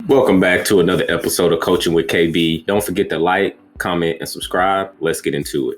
Welcome back to another episode of Coaching with KB. Don't forget to like, comment, and subscribe. Let's get into it.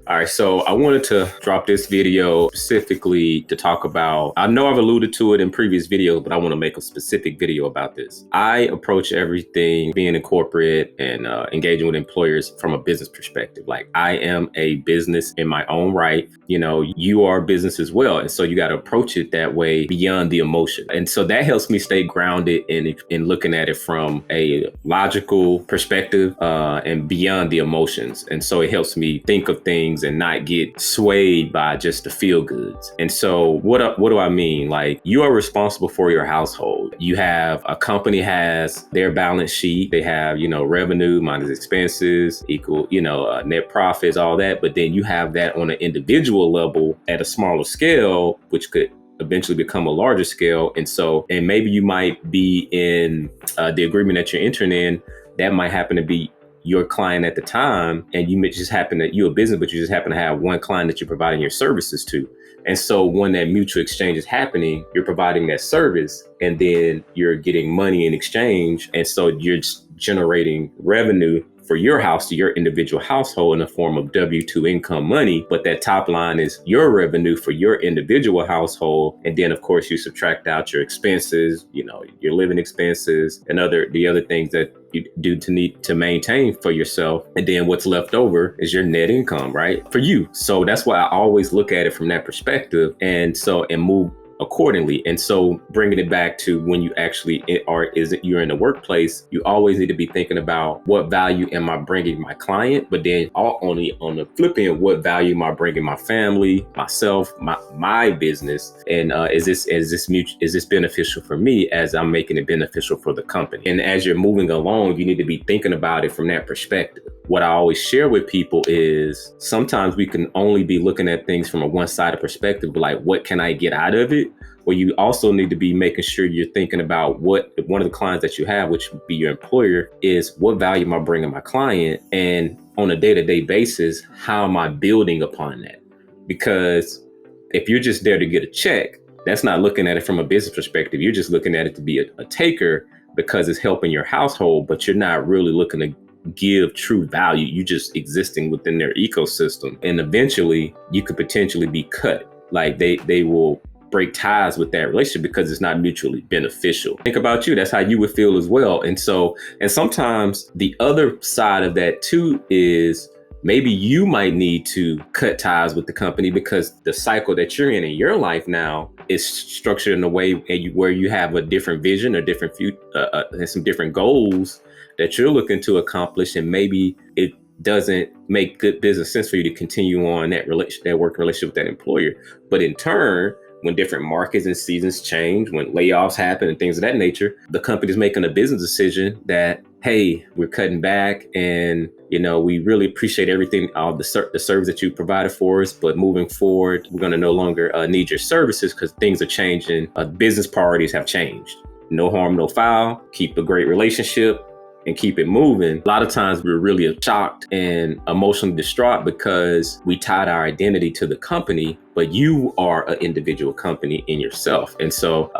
All right, so I wanted to drop this video specifically to talk about, I know I've alluded to it in previous videos, but I want to make a specific video about this. I approach everything being in corporate and engaging with employers from a business perspective. Like, I am a business in my own right. You know, you are a business as well. And so you got to approach it that way beyond the emotion. And so that helps me stay grounded in looking at it from a logical perspective and beyond the emotions. And so it helps me think of things and not get swayed by just the feel goods. And so what do I mean? Like, you are responsible for your household. You have a company has their balance sheet. They have, revenue minus expenses equal, net profits, all that. But then you have that on an individual level at a smaller scale, which could eventually become a larger scale. And maybe you might be in the agreement that you're entering in. That might happen to be your client at the time, and you may just happen that you're a business, but you just happen to have one client that you're providing your services to. And so when that mutual exchange is happening, you're providing that service and then you're getting money in exchange. And so you're generating revenue for your house, to your individual household, in the form of W-2 income money. But that top line is your revenue for your individual household. And then, of course, you subtract out your expenses, your living expenses and the other things that you do to need to maintain for yourself. And then what's left over is your net income, right? For you. So that's why I always look at it from that perspective and move accordingly. And so bringing it back to when you actually you're in the workplace, you always need to be thinking about what value am I bringing my client, but then on the flip end, what value am I bringing my family, myself, my business, and is this beneficial for me as I'm making it beneficial for the company? And as you're moving along, you need to be thinking about it from that perspective. What I always share with people is sometimes we can only be looking at things from a one-sided perspective, like, what can I get out of it? Well, you also need to be making sure you're thinking about what one of the clients that you have, which would be your employer, is what value am I bringing my client? And on a day-to-day basis, how am I building upon that? Because if you're just there to get a check, that's not looking at it from a business perspective. You're just looking at it to be a taker because it's helping your household, but you're not really looking to give true value. You just existing within their ecosystem. And eventually you could potentially be cut. Like they will break ties with that relationship because it's not mutually beneficial. Think about you. That's how you would feel as well. And sometimes the other side of that too is maybe you might need to cut ties with the company because the cycle that you're in your life now is structured in a way where you have a different vision, a different and some different goals that you're looking to accomplish, and maybe it doesn't make good business sense for you to continue on that working relationship with that employer. But in turn, when different markets and seasons change, when layoffs happen and things of that nature, the company's making a business decision that, hey, we're cutting back and, we really appreciate everything, all the service that you provided for us. But moving forward, we're going to no longer need your services because things are changing. Business priorities have changed. No harm, no foul. Keep a great relationship and keep it moving. A lot of times we're really shocked and emotionally distraught because we tied our identity to the company, but you are an individual company in yourself. And so,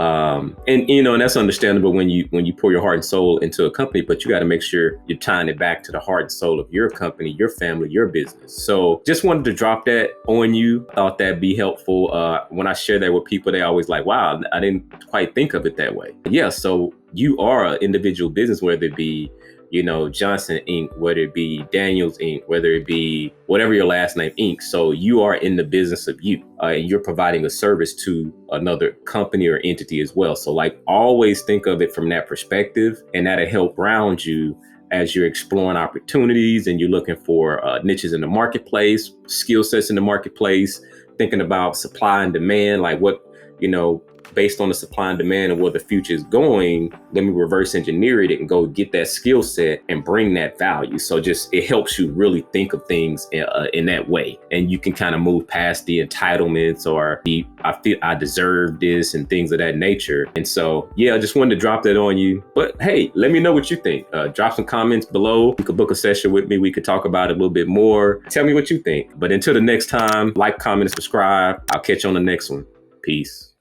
and that's understandable when you pour your heart and soul into a company, but you got to make sure you're tying it back to the heart and soul of your company, your family, your business. So just wanted to drop that on you. Thought that'd be helpful. When I share that with people, they always like, wow, I didn't quite think of it that way. Yeah. So you are an individual business, whether it be, Johnson Inc., whether it be Daniels Inc., whether it be whatever your last name Inc. So you are in the business of you, and you're providing a service to another company or entity as well. So always think of it from that perspective, and that'll help ground you as you're exploring opportunities and you're looking for niches in the marketplace, skill sets in the marketplace, thinking about supply and demand, like what, based on the supply and demand and where the future is going, let me reverse engineer it and go get that skill set and bring that value. So just, it helps you really think of things in that way. And you can kind of move past the entitlements or I feel I deserve this and things of that nature. And so, yeah, I just wanted to drop that on you. But hey, let me know what you think. Drop some comments below. You could book a session with me. We could talk about it a little bit more. Tell me what you think. But until the next time, like, comment, and subscribe. I'll catch you on the next one. Peace.